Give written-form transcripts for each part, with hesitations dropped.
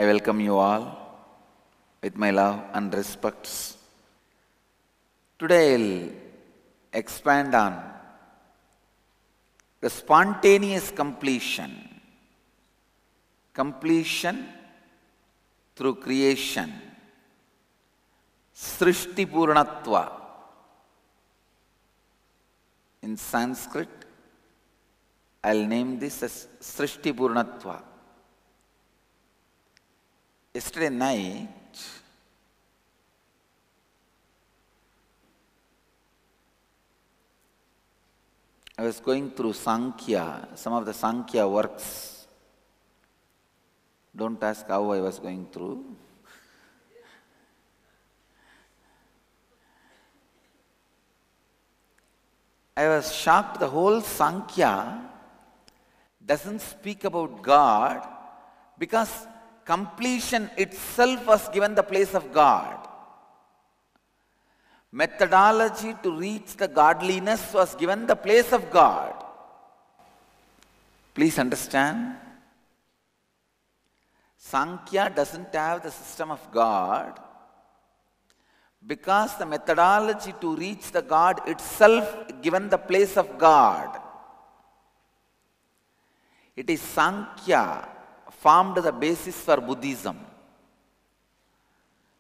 welcome you all with my love and respects. Today I'll expand on the spontaneous completion. Completion through creation. Srishti Purnatva. In Sanskrit, I'll name this as Srishti Purnatva. Yesterday night, I was going through Sankhya, some of the Sankhya works. Don't ask how I was going through. I was shocked. The whole Sankhya doesn't speak about God because completion itself was given the place of God. Methodology to reach the godliness was given the place of God. Please understand. Sankhya doesn't have the system of God because the methodology to reach the God itself given the place of God. It is Sankhya formed the basis for Buddhism.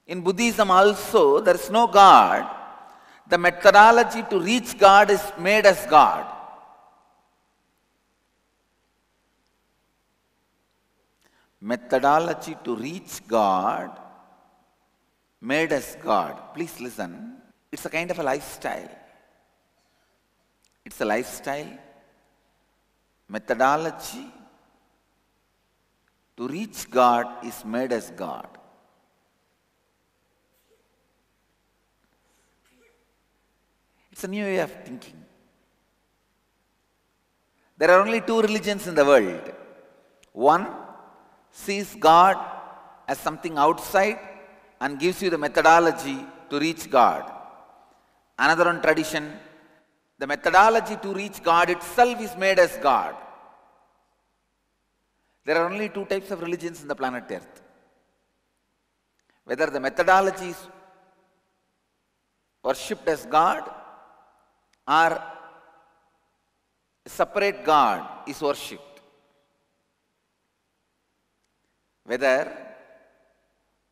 In Buddhism also there is no God. The methodology to reach God is made as God. Methodology to reach God made as God. Please listen. It's a kind of a lifestyle. It's a lifestyle. Methodology to reach God is made as God. It's a new way of thinking. There are only two religions in the world. One sees God as something outside and gives you the methodology to reach God. Another one tradition, the methodology to reach God itself is made as God. There are only two types of religions in the planet Earth. Whether the methodology is worshipped as God or a separate God is worshipped. Whether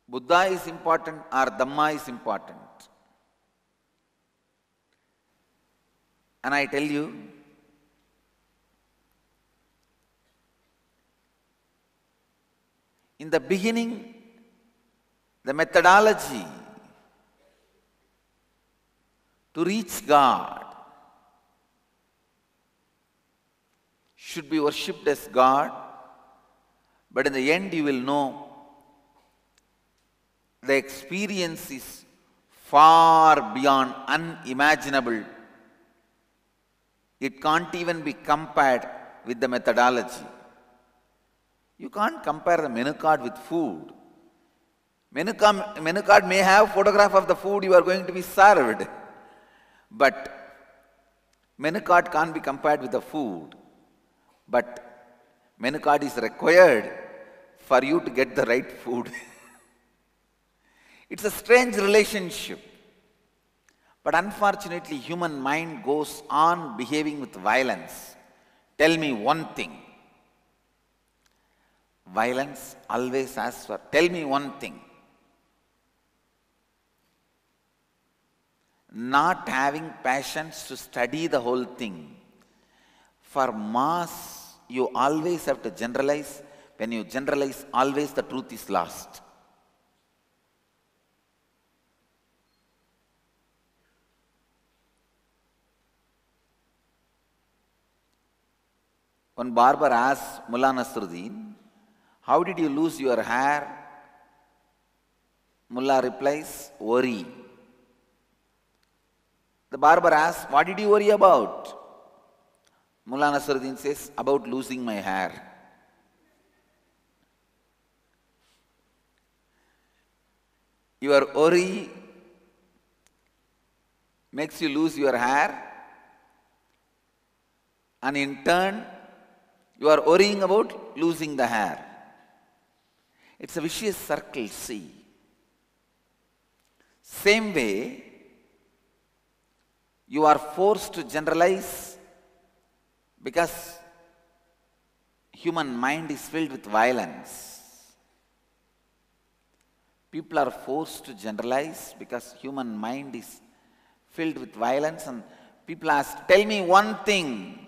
Buddha is important or Dhamma is important. And I tell you, in the beginning, the methodology to reach God should be worshipped as God, but in the end you will know the experience is far beyond unimaginable. It can't even be compared with the methodology. You can't compare the menu card with food. Menu card may have photograph of the food you are going to be served, but menu card can't be compared with the food. But menu card is required for you to get the right food. It's a strange relationship. But unfortunately, human mind goes on behaving with violence. Tell me one thing. Violence always asks for, tell me one thing. Not having patience to study the whole thing. For mass, you always have to generalize. When you generalize, always the truth is lost. One barber asked Mullah Nasruddin, how did you lose your hair? Mullah replies, worry. The barber asks, what did you worry about? Mullah Nasruddin says, about losing my hair. Your worry makes you lose your hair, and in turn, you are worrying about losing the hair. It's a vicious circle, see. Same way, you are forced to generalize because human mind is filled with violence. People are forced to generalize because human mind is filled with violence, and people ask, tell me one thing.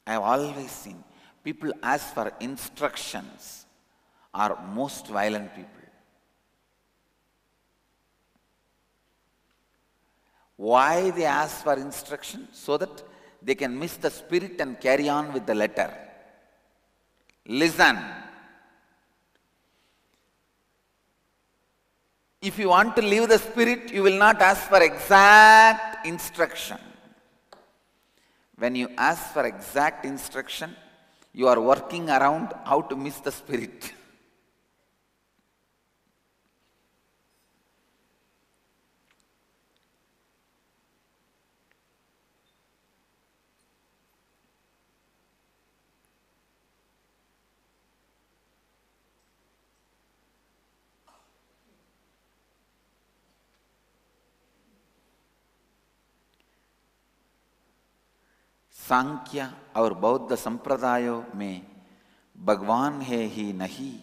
I have always seen people ask for instructions are most violent people. Why they ask for instruction? So that they can miss the spirit and carry on with the letter. Listen. If you want to live the spirit, you will not ask for exact instruction. When you ask for exact instruction, you are working around how to miss the spirit. सांख्य और बौद्ध संप्रदायों में भगवान है ही नहीं,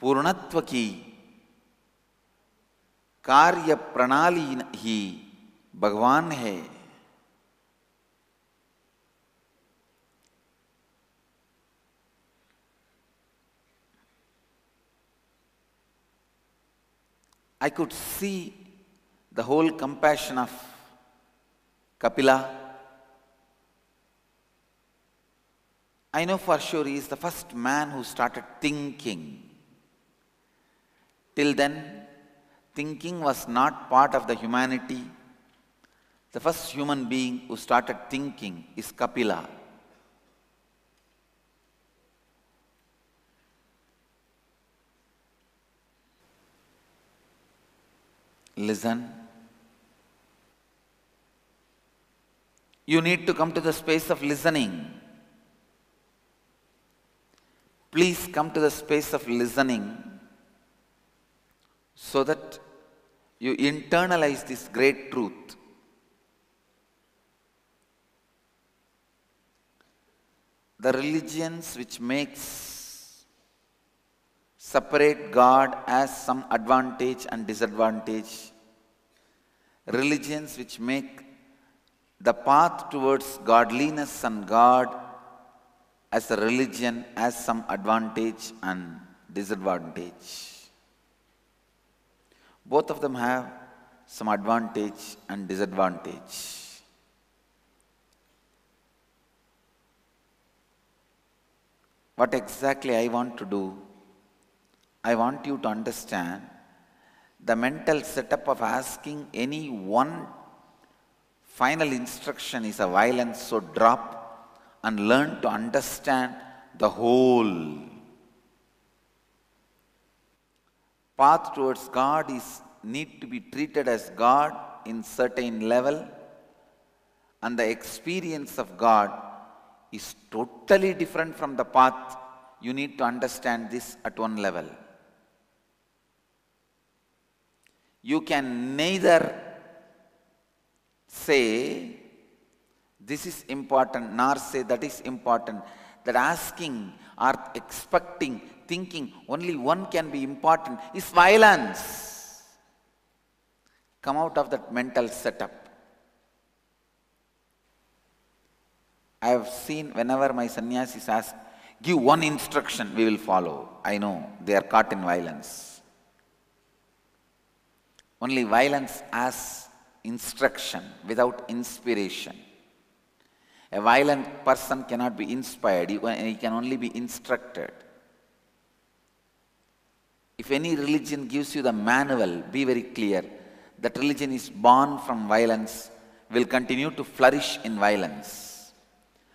पूर्णत्व की कार्य प्रणाली ही भगवान है. I could see the whole compassion of Kapila. I know for sure he is the first man who started thinking. Till then, thinking was not part of the humanity. The first human being who started thinking is Kapila. Listen. You need to come to the space of listening. Please come to the space of listening so that you internalize this great truth. The religions which makes separate God as some advantage and disadvantage, religions which make the path towards godliness and God as a religion as some advantage and disadvantage. Both of them have some advantage and disadvantage. What exactly I want to do? I want you to understand the mental setup of asking any one final instruction is a violence, so drop and learn to understand the whole. Path towards God need to be treated as God in certain level, and the experience of God is totally different from the path. You need to understand this at one level. You can neither say this is important nor say that is important. That asking or expecting, thinking only one can be important is violence. Come out of that mental setup. I have seen whenever my sannyasis ask, give one instruction, we will follow. I know they are caught in violence. Only violence as instruction without inspiration. A violent person cannot be inspired, he can only be instructed. If any religion gives you the manual, be very clear. That religion is born from violence, will continue to flourish in violence.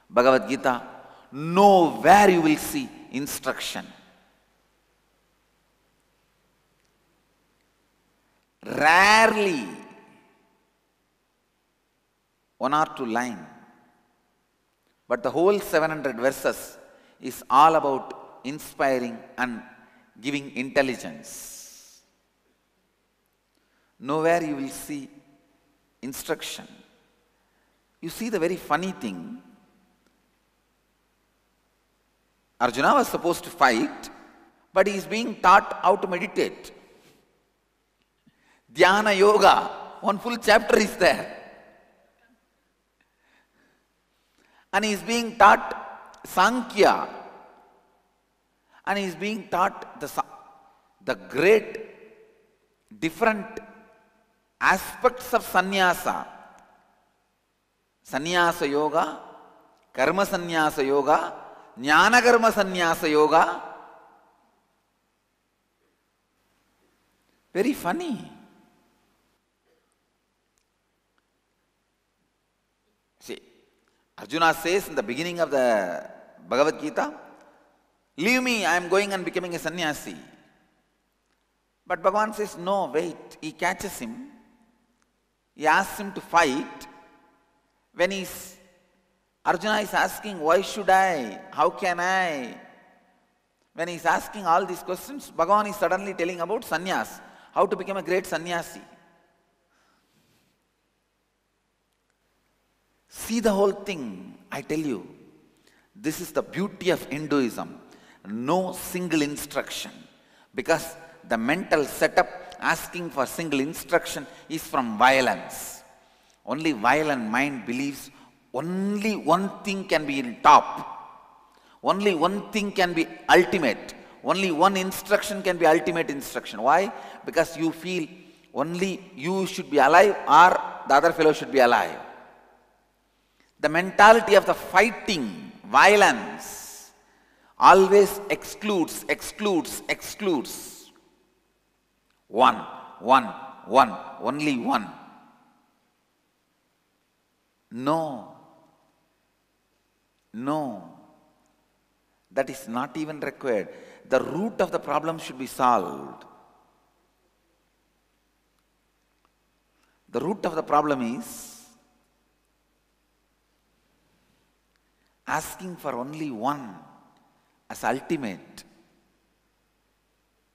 Bhagavad Gita, nowhere you will see instruction. Rarely, one or two lines. But the whole 700 verses is all about inspiring and giving intelligence. Nowhere you will see instruction. You see the very funny thing. Arjuna was supposed to fight, but he is being taught how to meditate. Dhyana Yoga, one full chapter is there. And he is being taught Sankhya. And he is being taught the great different aspects of sannyasa. Sannyasa yoga, karma sannyasa yoga, jnana karma sannyasa yoga. Very funny. See, Arjuna says in the beginning of the Bhagavad Gita, leave me, I am going and becoming a sannyasi. But Bhagavan says, no, wait. He catches him. He asks him to fight. When Arjuna is asking, why should I? How can I? When he is asking all these questions, Bhagavan is suddenly telling about sannyas, how to become a great sannyasi. See the whole thing, I tell you. This is the beauty of Hinduism. No single instruction. Because the mental setup asking for single instruction is from violence. Only violent mind believes only one thing can be in top. Only one thing can be ultimate. Only one instruction can be ultimate instruction. Why? Because you feel only you should be alive or the other fellow should be alive. The mentality of the fighting, violence, always excludes. One, only one. No, that is not even required. The root of the problem should be solved. The root of the problem is asking for only one as ultimate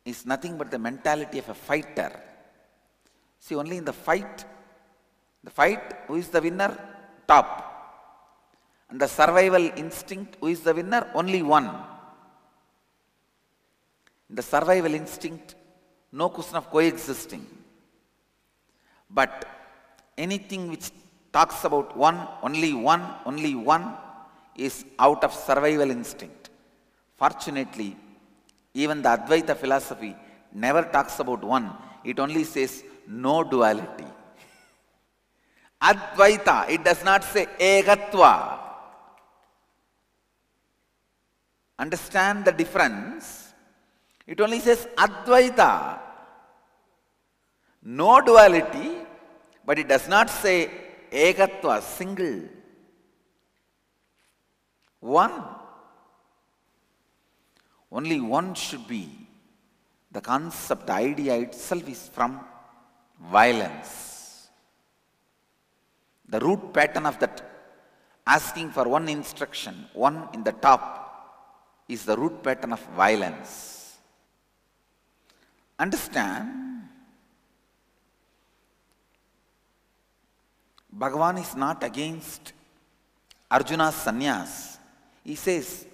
is nothing but the mentality of a fighter. See, only in the fight, who is the winner? Top. And the survival instinct, who is the winner? Only one. In the survival instinct, no question of coexisting. But anything which talks about only one is out of survival instinct. Fortunately, even the Advaita philosophy never talks about one. It only says no duality. Advaita, it does not say egatva. Understand the difference? It only says Advaita. No duality, but it does not say egatva, single. One. Only one should be. The concept, the idea itself is from violence. The root pattern of that asking for one instruction, one in the top, is the root pattern of violence. Understand? Bhagavan is not against Arjuna's sannyas. He says,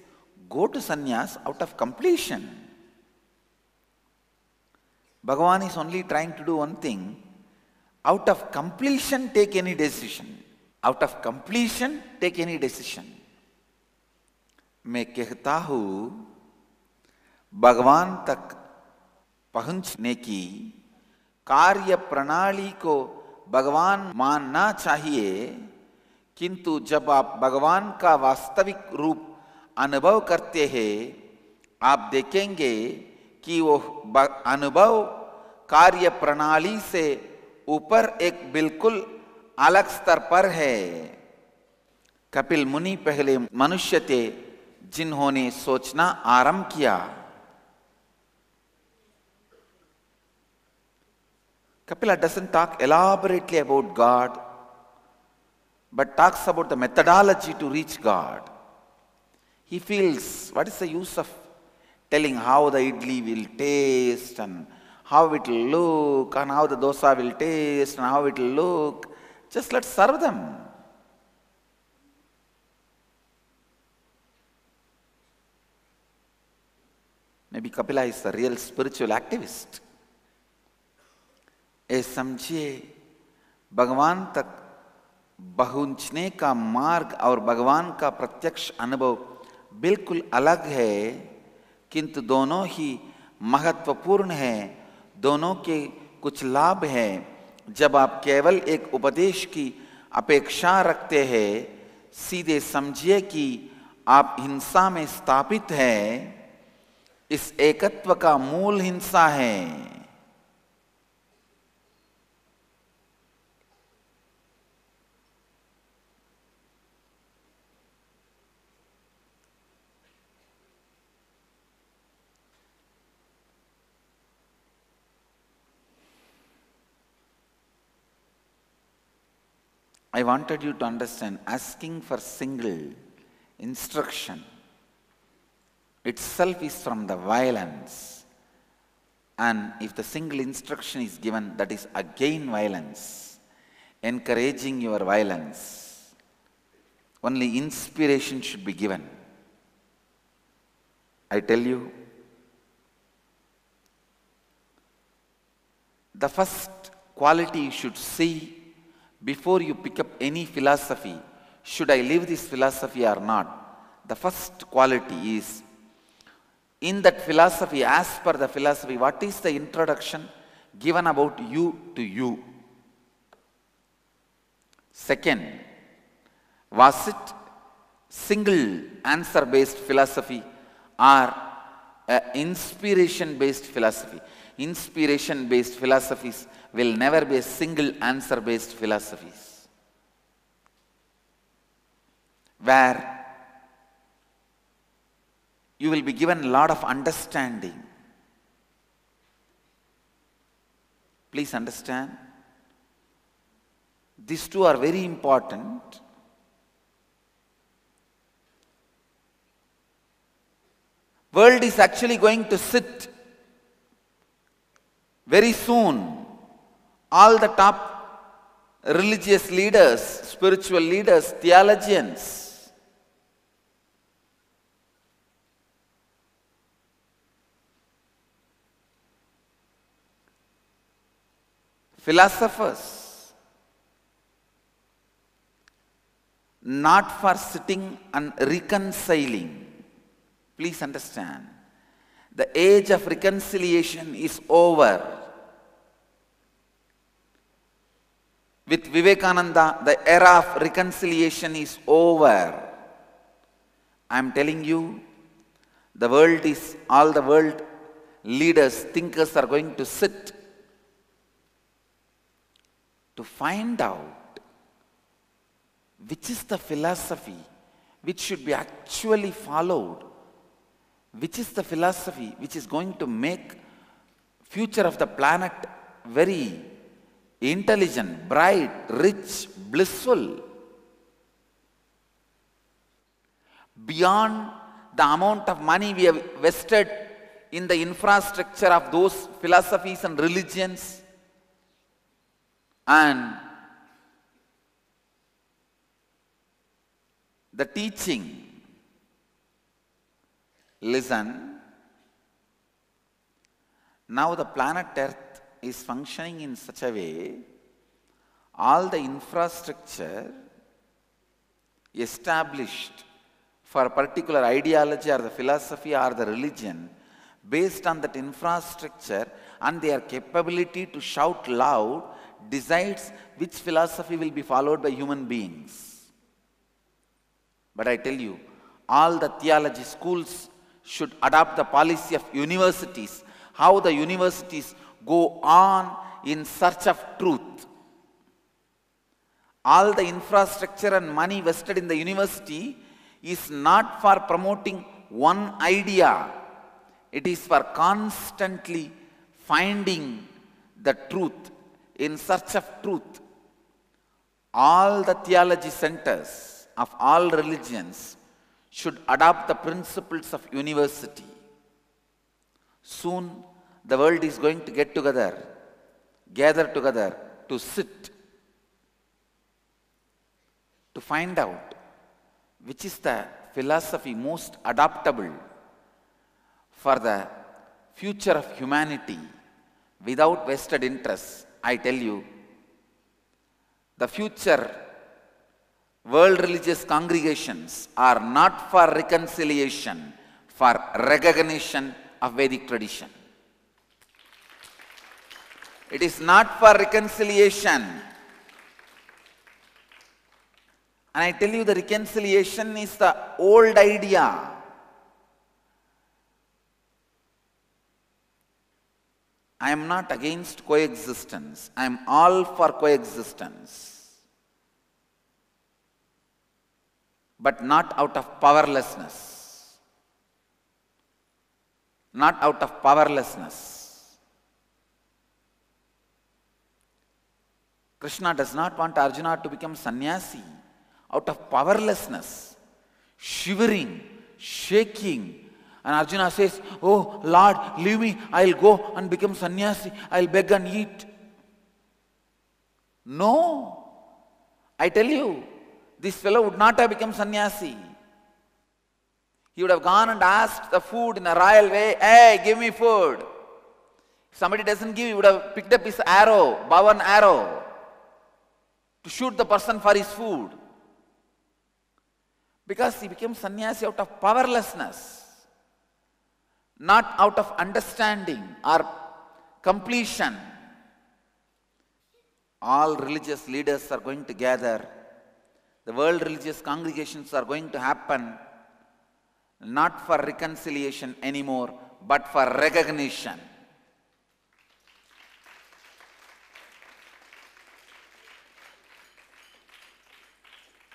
go to sannyas out of completion. Bhagavan is only trying to do one thing. Out of completion, take any decision. Out of completion, take any decision. मैं कहता हूँ भगवान तक पहुँचने की कार्य प्रणाली को भगवान मानना चाहिए, किंतु जब आप भगवान का वास्तविक रूप अनुभव करते हैं, आप देखेंगे कि वो अनुभव कार्य प्रणाली से ऊपर एक बिल्कुल अलग स्तर पर है। कपिल मुनि पहले मनुष्य थे जिन्होंने सोचना आरंभ किया। Kapila doesn't talk elaborately about God, but talks about the methodology to reach God. He feels, what is the use of telling how the idli will taste and how it will look and how the dosa will taste and how it will look. Just let's serve them. Maybe Kapila is the real spiritual activist. ए समझिए भगवान तक पहुंचने का मार्ग और भगवान का प्रत्यक्ष अनुभव बिल्कुल अलग है, किंतु दोनों ही महत्वपूर्ण हैं, दोनों के कुछ लाभ हैं। जब आप केवल एक उपदेश की अपेक्षा रखते हैं, सीधे समझिए कि आप हिंसा में स्थापित हैं। इस एकत्व का मूल हिंसा है। I wanted you to understand, asking for single instruction itself is from the violence. And if the single instruction is given, that is again violence, encouraging your violence. Only inspiration should be given. I tell you, the first quality you should see before you pick up any philosophy, should I live this philosophy or not? The first quality is, in that philosophy, as per the philosophy, what is the introduction given about you to you? Second, was it single answer based philosophy or inspiration based philosophy? Inspiration based philosophies will never be a single answer based philosophies, where you will be given a lot of understanding. Please understand, these two are very important. World is actually going to sit very soon. All the top religious leaders, spiritual leaders, theologians, philosophers, not for sitting and reconciling. Please understand, the age of reconciliation is over. With Vivekananda, the era of reconciliation is over. I am telling you, the world is, all the world leaders, thinkers are going to sit to find out which is the philosophy which should be actually followed, which is the philosophy which is going to make future of the planet very intelligent, bright, rich, blissful. Beyond the amount of money we have invested in the infrastructure of those philosophies and religions, and the teaching. Listen, now the planet Earth is functioning in such a way, all the infrastructure established for a particular ideology or the philosophy or the religion, based on that infrastructure and their capability to shout loud, decides which philosophy will be followed by human beings. But I tell you, all the theology schools should adopt the policy of universities, how the universities go on in search of truth. All the infrastructure and money vested in the university is not for promoting one idea. It is for constantly finding the truth, in search of truth. All the theology centers of all religions should adopt the principles of university. Soon the world is going to gather together to sit, to find out which is the philosophy most adaptable for the future of humanity without vested interests. I tell you, the future world religious congregations are not for reconciliation, for recognition of Vedic tradition. It is not for reconciliation. And I tell you, the reconciliation is the old idea. I am not against coexistence. I am all for coexistence. But not out of powerlessness. Not out of powerlessness. Krishna does not want Arjuna to become sannyasi out of powerlessness, shivering, shaking. And Arjuna says, "Oh Lord, leave me, I'll go and become sannyasi, I'll beg and eat." No, I tell you, this fellow would not have become sannyasi. He would have gone and asked the food in a royal way, "Hey, give me food." If somebody doesn't give, he would have picked up his arrow, bow and arrow, to shoot the person for his food. Because he became sannyasi out of powerlessness, not out of understanding or completion. All religious leaders are going to gather. The world religious congregations are going to happen, not for reconciliation anymore, but for recognition.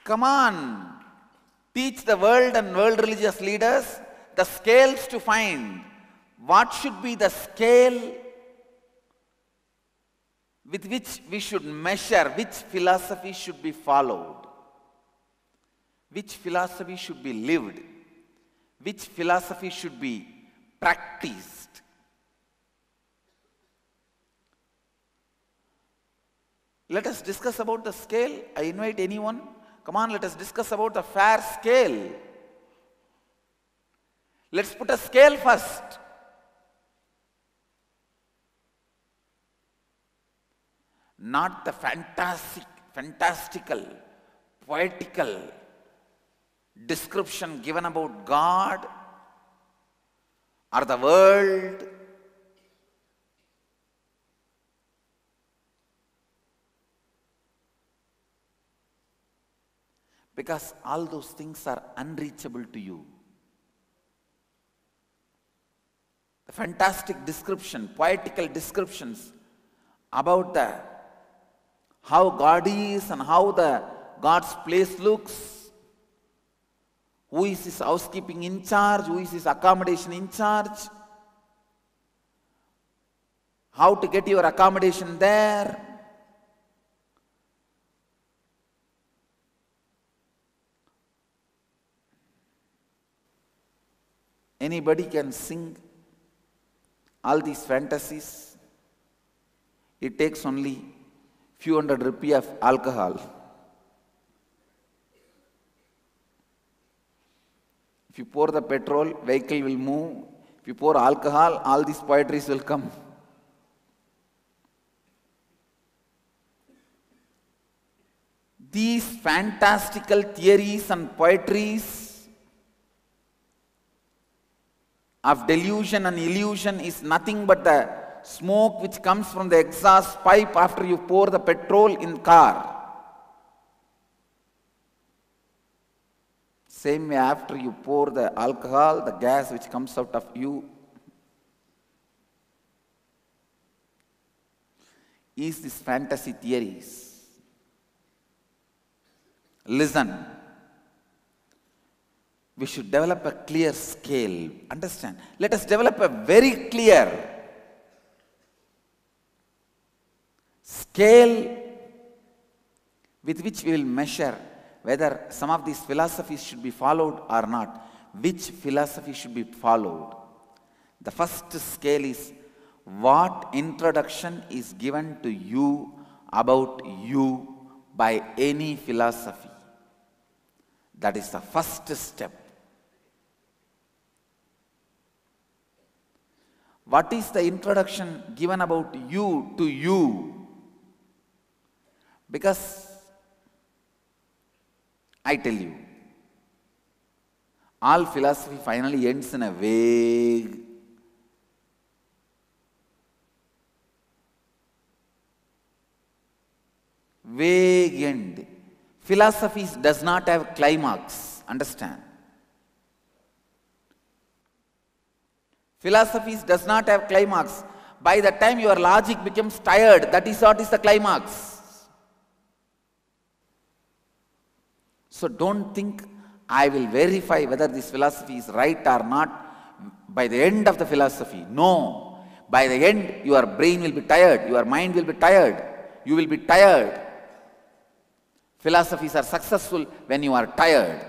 Come on, teach the world and world religious leaders the scales to find what should be the scale with which we should measure, which philosophy should be followed, which philosophy should be lived, which philosophy should be practiced. Let us discuss about the scale. I invite anyone. Come on, let us discuss about the fair scale. Let's put a scale first. Not the fantastical, poetical description given about God or the world. Because all those things are unreachable to you. The fantastic description, poetical descriptions about how God is and how God's place looks, who is his housekeeping in charge, who is his accommodation in charge, how to get your accommodation there. Anybody can sing all these fantasies. It takes only few hundred rupees of alcohol. If you pour the petrol, vehicle will move. If you pour alcohol, all these poetries will come. These fantastical theories and poetries of delusion and illusion is nothing but the smoke which comes from the exhaust pipe after you pour the petrol in car. Same way, after you pour the alcohol, the gas which comes out of you is these fantasy theories. Listen. We should develop a clear scale. Understand? Let us develop a very clear scale with which we will measure whether some of these philosophies should be followed or not. Which philosophy should be followed? The first scale is what introduction is given to you about you by any philosophy. That is the first step. What is the introduction given about you to you? Because I tell you, all philosophy finally ends in a vague end. Philosophy does not have climax. Understand? Philosophy does not have climax. By the time your logic becomes tired, that is what is the climax. So don't think I will verify whether this philosophy is right or not by the end of the philosophy. No. By the end, your brain will be tired, your mind will be tired, you will be tired. Philosophies are successful when you are tired.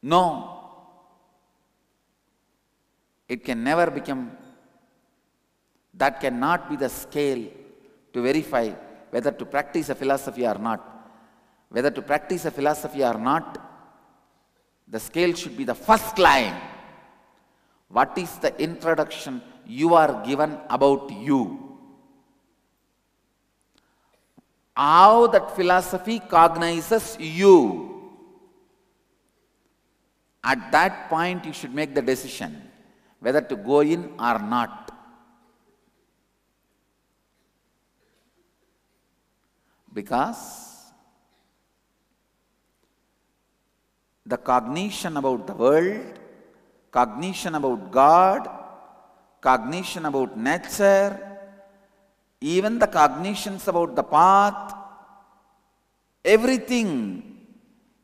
No. It can never become, that cannot be the scale to verify whether to practice a philosophy or not. Whether to practice a philosophy or not, the scale should be the first line. What is the introduction you are given about you? How that philosophy cognizes you. At that point, you should make the decision whether to go in or not. Because the cognition about the world, cognition about God, cognition about nature, even the cognitions about the path, everything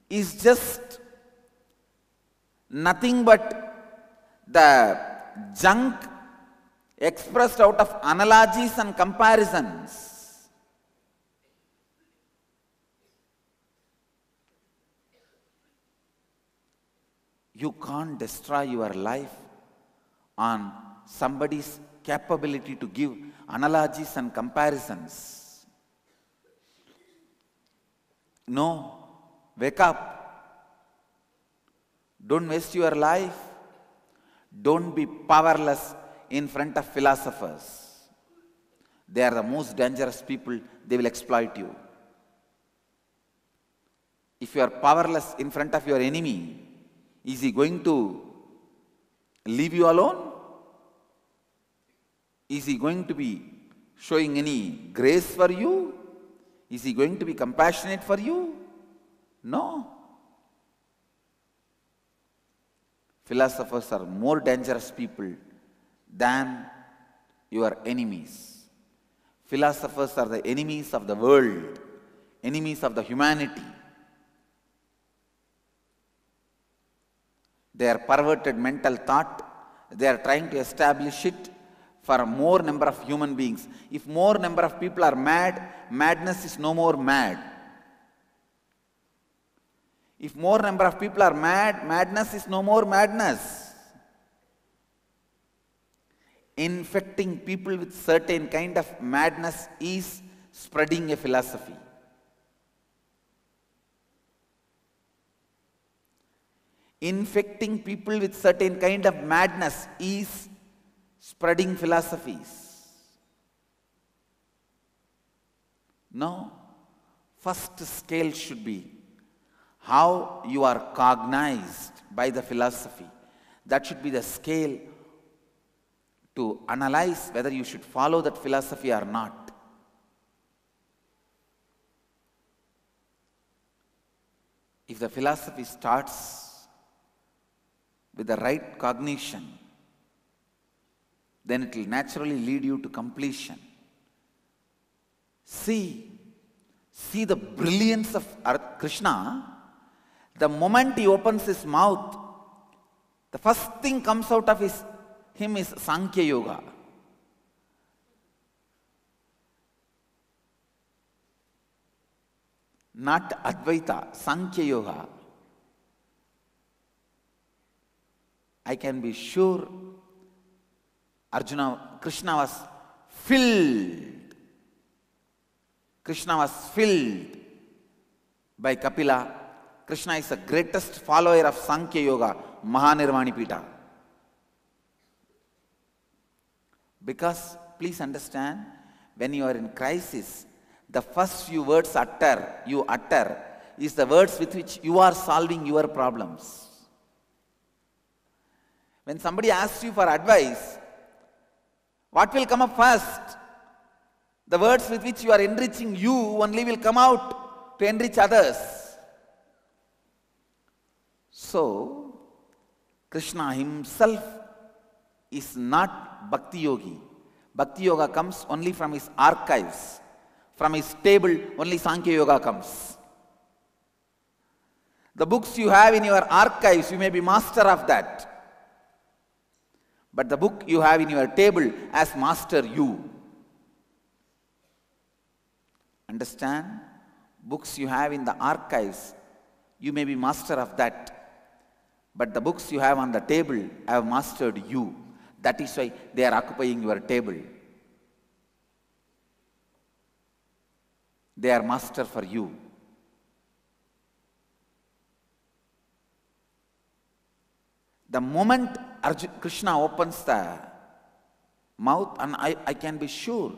is just nothing but the junk expressed out of analogies and comparisons. You can't destroy your life on somebody's capability to give analogies and comparisons. No, wake up. Don't waste your life. Don't be powerless in front of philosophers. They are the most dangerous people. They will exploit you. If you are powerless in front of your enemy, is he going to leave you alone? Is he going to be showing any grace for you? Is he going to be compassionate for you? No. Philosophers are more dangerous people than your enemies. Philosophers are the enemies of the world, enemies of the humanity. They are perverted mental thought. They are trying to establish it for more number of human beings. If more number of people are mad, madness is no more mad. If more number of people are mad, madness is no more madness. Infecting people with certain kind of madness is spreading a philosophy. Infecting people with certain kind of madness is spreading philosophies. No. First scale should be how you are cognized by the philosophy. That should be the scale to analyze whether you should follow that philosophy or not. If the philosophy starts with the right cognition, then it will naturally lead you to completion. See the brilliance of Krishna. The moment he opens his mouth, the first thing comes out of him is Sankhya Yoga. not Advaita, Sankhya Yoga. I can be sure Krishna was filled. Krishna was filled by Kapila. Krishna is the greatest follower of Sankhya Yoga, Mahanirvani Pita. Because, please understand, when you are in crisis, the first few words you utter is the words with which you are solving your problems. When somebody asks you for advice, what will come up first? The words with which you are enriching you only will come out to enrich others. So, Krishna himself is not Bhakti Yogi. Bhakti Yoga comes only from his archives. From his table, only Sankhya Yoga comes. The books you have in your archives, you may be master of that. But the book you have in your table has mastered you. Understand? Books you have in the archives, you may be master of that. But the books you have on the table have mastered you. That is why they are occupying your table. They are master for you. The moment Krishna opens the mouth, and I can be sure,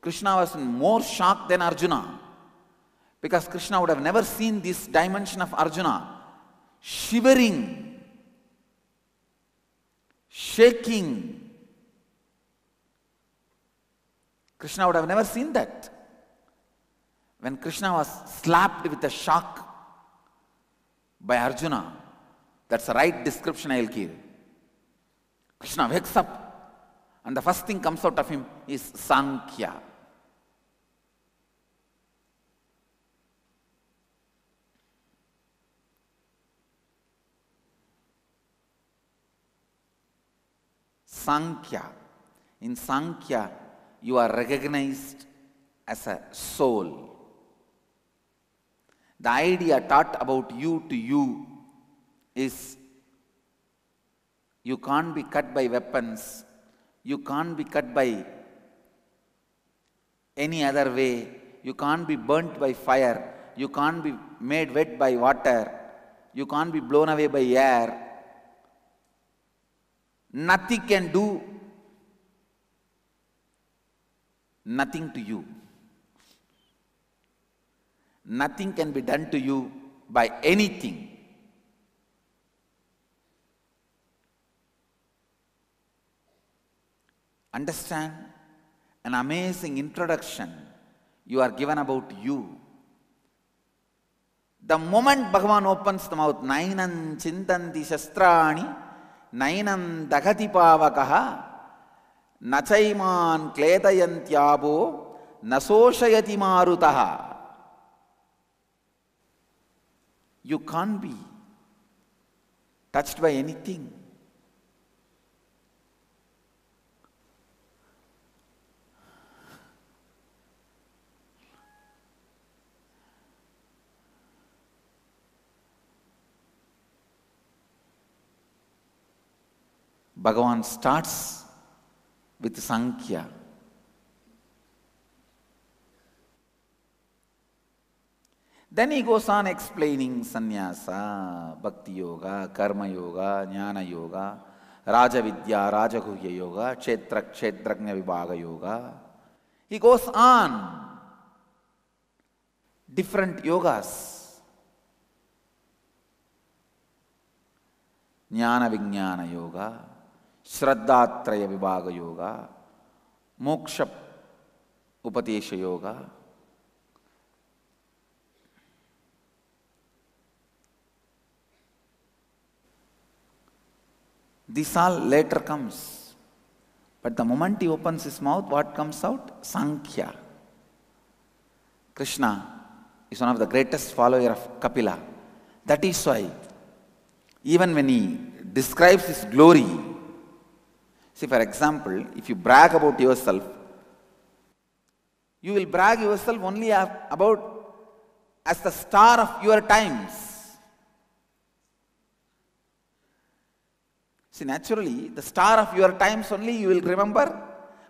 Krishna was in more shock than Arjuna. Because Krishna would have never seen this dimension of Arjuna. Shivering, shaking. Krishna would have never seen that. When Krishna was slapped with a shock by Arjuna, that's the right description I will give. Krishna wakes up and the first thing comes out of him is Sankhya. Sankhya. In Sankhya, you are recognized as a soul. The idea taught about you to you is you can't be cut by weapons, you can't be cut by any other way, you can't be burnt by fire, you can't be made wet by water, you can't be blown away by air. Nothing can do nothing to you. Nothing can be done to you by anything. Understand? An amazing introduction you are given about you. The moment Bhagavan opens the mouth, Nainam chintanti shastrani, Nainam daghati pavakaha, Nachaiman kletayantyabo, Nasoshayati marutaha. You can't be touched by anything. Bhagavan starts with Sankhya. Then he goes on explaining Sannyasa, Bhakti Yoga, Karma Yoga, Jnana Yoga, Raja Vidya, Raja Guhya Yoga, Kshetrajna Vibhaga Yoga. He goes on. Different yogas. Jnana Vijnana Yoga, Shraddhatraya Vibhaga Yoga, Moksha Upatesha Yoga. This all later comes. But the moment he opens his mouth, what comes out? Sankhya. Krishna is one of the greatest followers of Kapila. That is why, even when he describes his glory, see, for example, if you brag about yourself, you will brag yourself only about as the star of your times. See, naturally, the star of your times only you will remember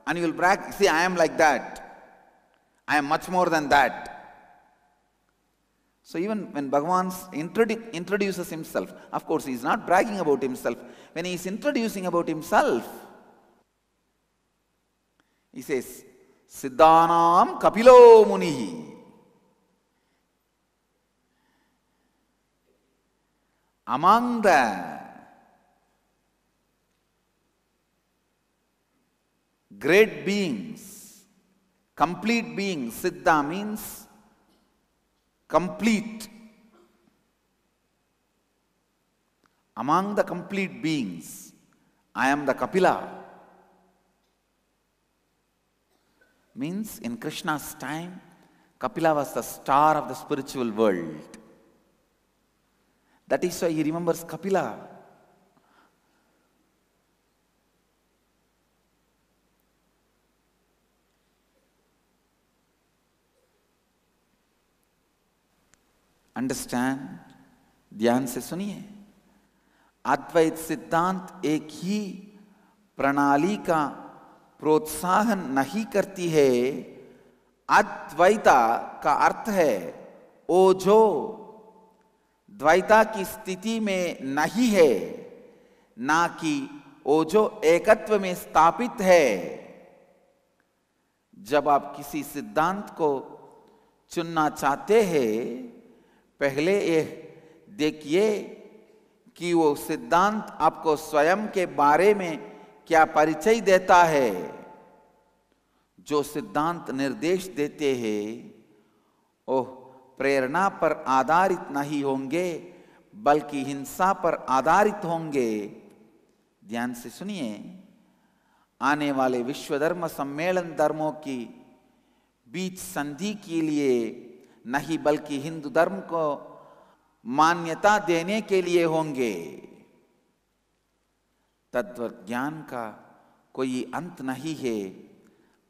and you will brag, see, I am like that. I am much more than that. So even when Bhagavan introduces himself, of course he is not bragging about himself. When he is introducing about himself, he says, Siddhanam Kapilo Munihi. Among the great beings, complete beings, Siddha means complete. Among the complete beings, I am the Kapila. Means in Krishna's time, Kapila was the star of the spiritual world. That is why he remembers Kapila. Understand, ध्यान से सुनिए। अद्वैत सिद्धांत एक ही प्रणाली का प्रोत्साहन नहीं करती है। अद्वैता का अर्थ है वो जो द्वैता की स्थिति में नहीं है, ना कि वो जो एकत्व में स्थापित है। जब आप किसी सिद्धांत को चुनना चाहते हैं, पहले यह देखिए कि वो सिद्धांत आपको स्वयं के बारे में क्या परिचय देता है। जो सिद्धांत निर्देश देते हैं वो प्रेरणा पर आधारित नहीं होंगे, बल्कि हिंसा पर आधारित होंगे। ध्यान से सुनिए, आने वाले विश्व धर्म सम्मेलन धर्मों की बीच संधि के लिए नहीं, बल्कि हिंदू धर्म को मान्यता देने के लिए होंगे। तत्व ज्ञान का कोई अंत नहीं है।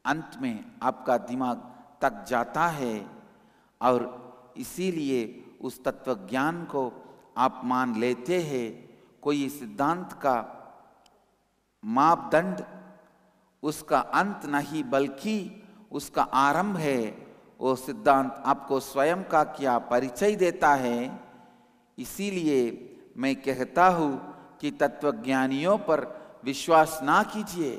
अंत में आपका दिमाग थक जाता है और इसीलिए उस तत्व ज्ञान को आप मान लेते हैं। कोई सिद्धांत का मापदंड उसका अंत नहीं, बल्कि उसका आरंभ है। वो सिद्धांत आपको स्वयं का क्या परिचय देता है। इसीलिए मैं कहता हूं कि तत्वज्ञानियों पर विश्वास ना कीजिए।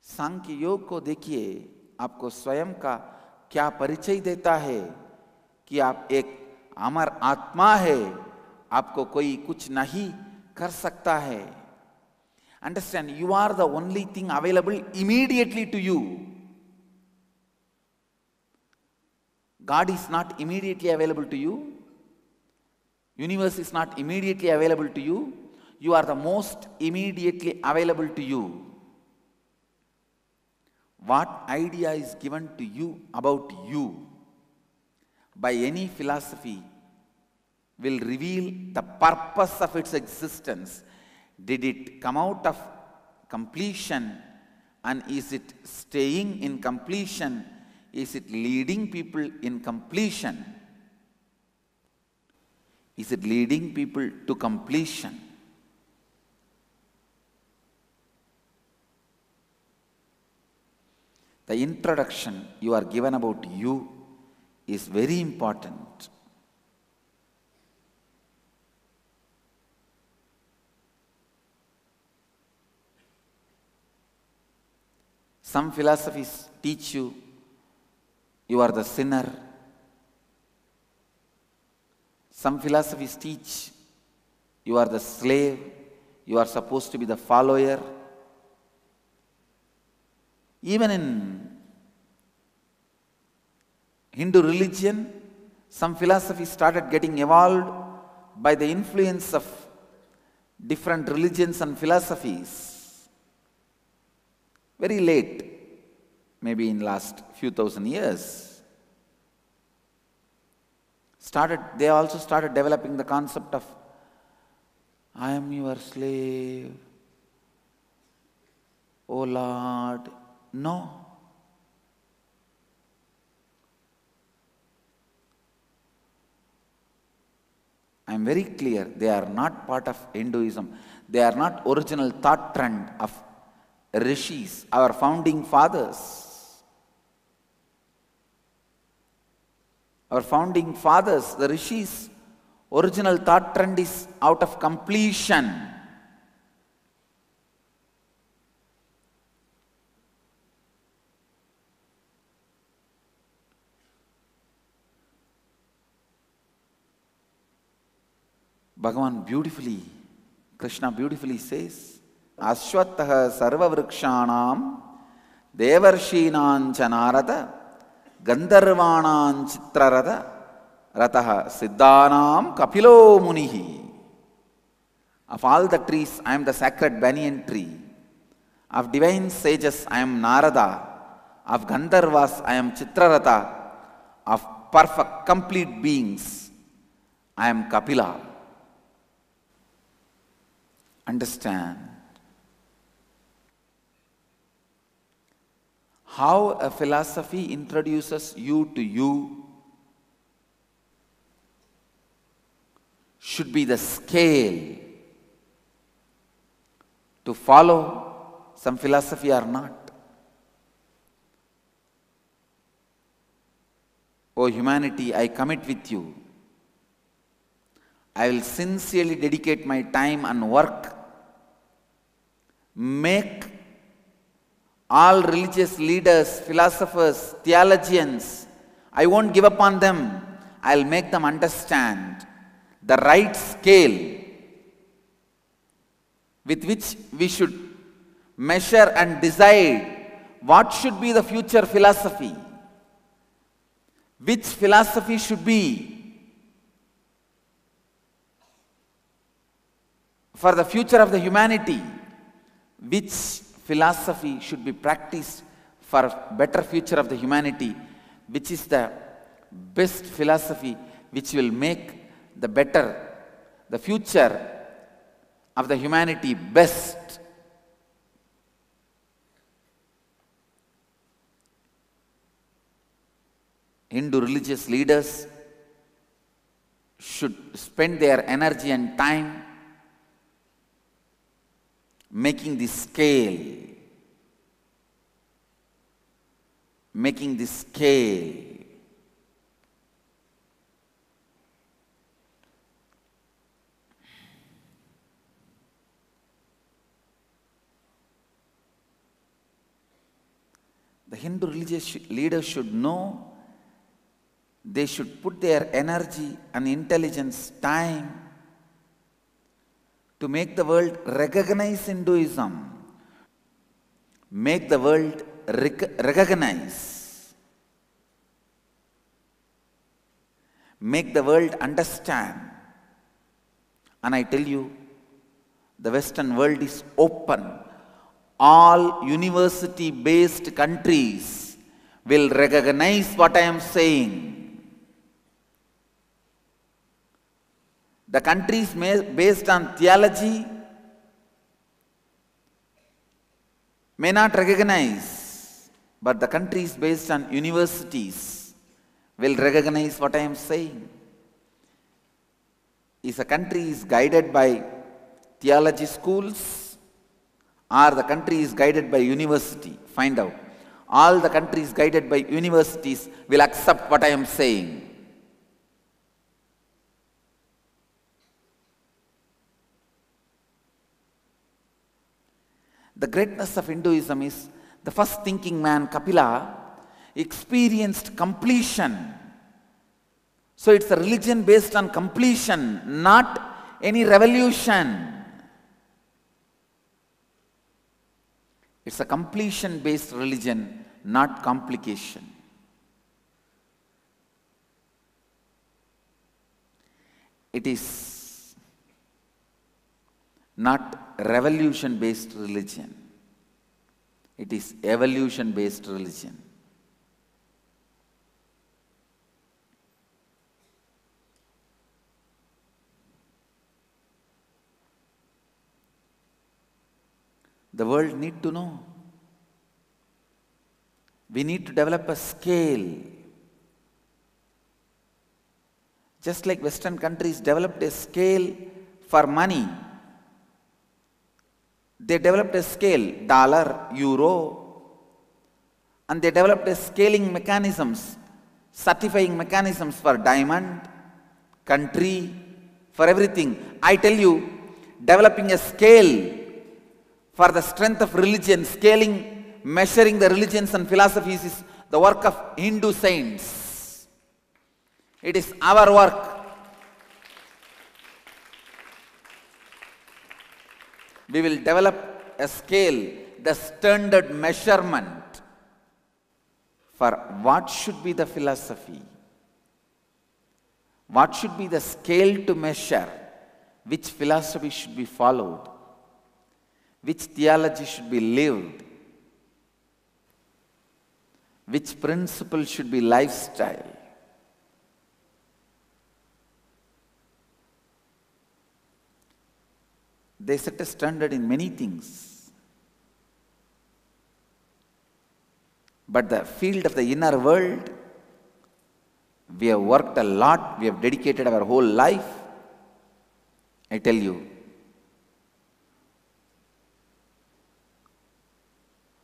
सांख्य योग को देखिए, आपको स्वयं का क्या परिचय देता है कि आप एक अमर आत्मा है, आपको कोई कुछ नहीं कर सकता है। Understand, you are the only thing available immediately to you. God is not immediately available to you. Universe is not immediately available to you. You are the most immediately available to you. What idea is given to you about you by any philosophy will reveal the purpose of its existence. Did it come out of completion, and is it staying in completion? Is it leading people in completion? Is it leading people to completion? The introduction you are given about you is very important. Some philosophies teach you you are the sinner. Some philosophies teach you are the slave, you are supposed to be the follower. Even in Hindu religion, some philosophies started getting evolved by the influence of different religions and philosophies. Very late, maybe in last few thousand years, they also started developing the concept of I am your slave, oh Lord. No. I am very clear, they are not part of Hinduism. They are not original thought trend of rishis, our founding fathers. Our founding fathers, the rishis, original thought trend is out of completion. Bhagavan beautifully, Krishna beautifully says, Ashwataha sarva vrikshanam devarshinam chanarada Gandharvanam chitrarada rataha siddhanam kapilo munihi. Of all the trees, I am the sacred banyan tree. Of divine sages, I am Narada. Of Gandharvas, I am Chitrarata. Of perfect, complete beings, I am Kapila. Understand how a philosophy introduces you to you should be the scale to follow some philosophy or not. O humanity, I commit with you. I will sincerely dedicate my time and work. Make all religious leaders, philosophers, theologians, I won't give up on them. I'll make them understand the right scale with which we should measure and decide what should be the future philosophy. Which philosophy should be for the future of the humanity? Which philosophy should be practiced for a better future of the humanity? Which is the best philosophy which will make the future of the humanity best? Hindu religious leaders should spend their energy and time making the scale, the Hindu religious leaders should know they should put their energy and intelligence, time to make the world recognize Hinduism, make the world recognize, make the world understand. And I tell you, the Western world is open. All university-based countries will recognize what I am saying. The countries based on theology may not recognize, but the countries based on universities will recognize what I am saying. If a country is guided by theology schools or the country is guided by university, find out. All the countries guided by universities will accept what I am saying. The greatness of Hinduism is the first thinking man, Kapila, experienced completion. So it's a religion based on completion, not any revolution. It's a completion-based religion, not complication. It is not revolution-based religion. It is evolution-based religion. The world need to know. We need to develop a scale. Just like Western countries developed a scale for money. They developed a scale, dollar, euro, and they developed a scaling mechanisms, certifying mechanisms for diamond, country, for everything. I tell you, developing a scale for the strength of religion, scaling, measuring the religions and philosophies is the work of Hindu saints. It is our work. We will develop a scale, the standard measurement for what should be the philosophy, what should be the scale to measure, which philosophy should be followed, which theology should be lived, which principle should be lifestyle. They set a standard in many things. But the field of the inner world, we have worked a lot, we have dedicated our whole life. I tell you,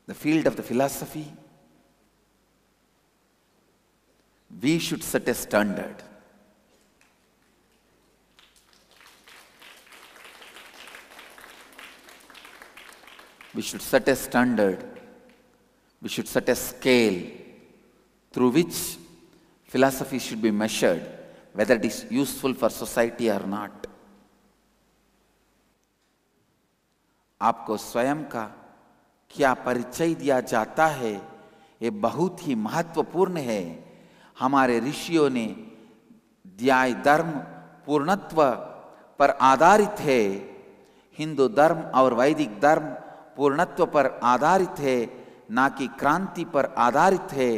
the field of the philosophy, we should set a standard. We should set a standard. We should set a scale through which philosophy should be measured, whether it is useful for society or not. आपको स्वयं का क्या परिचय दिया जाता है, ये बहुत ही महत्वपूर्ण है. हमारे ऋषियों ने न्याय धर्म पूर्णत्व पर आधारित है. हिंदू धर्म और वैदिक धर्म पूर्णत्व पर आधारित है, ना कि क्रांति पर आधारित है.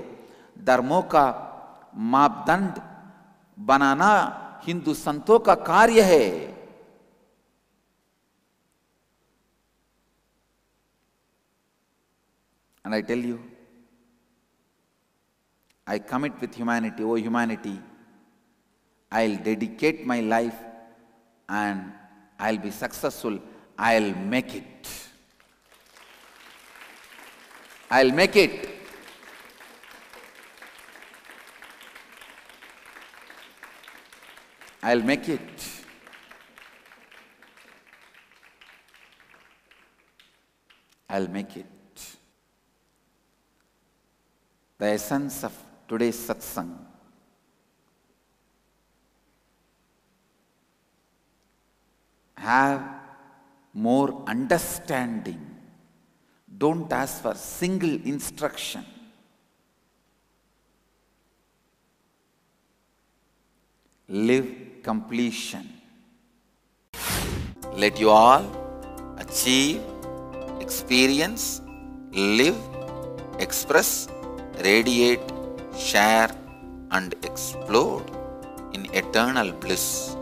धर्मों का मापदंड बनाना हिंदू संतों का कार्य है. And I tell you, I commit with humanity, oh humanity, I'll dedicate my life and I'll be successful. I'll make it. I'll make it. I'll make it. I'll make it. The essence of today's satsang have more understanding. Don't ask for single instruction. Live completion. Let you all achieve, experience, live, express, radiate, share and explode in eternal bliss.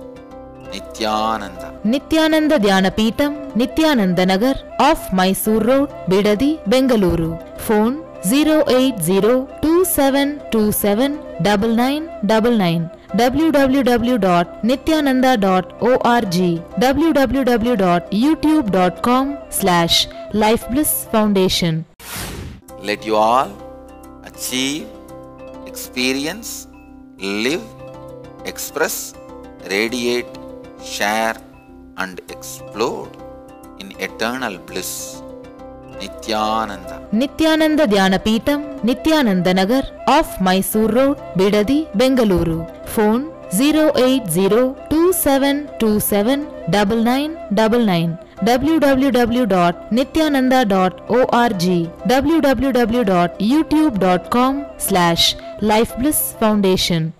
Nityananda. Nityananda Dhyanapitham, Nityananda Nagar, off Mysore Road, Bidadi, Bengaluru. Phone 08027279999. www.nityananda.org. www.youtube.com/lifeblissfoundation. Let you all achieve, experience, live, express, radiate, share and explode in eternal bliss. Nityananda. Nityananda Dhyanapitham, Nityananda Nagar, off Mysore Road, Bidadi, Bengaluru. Phone 08027279999. www.nityananda.org. www.youtube.com/lifeblissfoundation.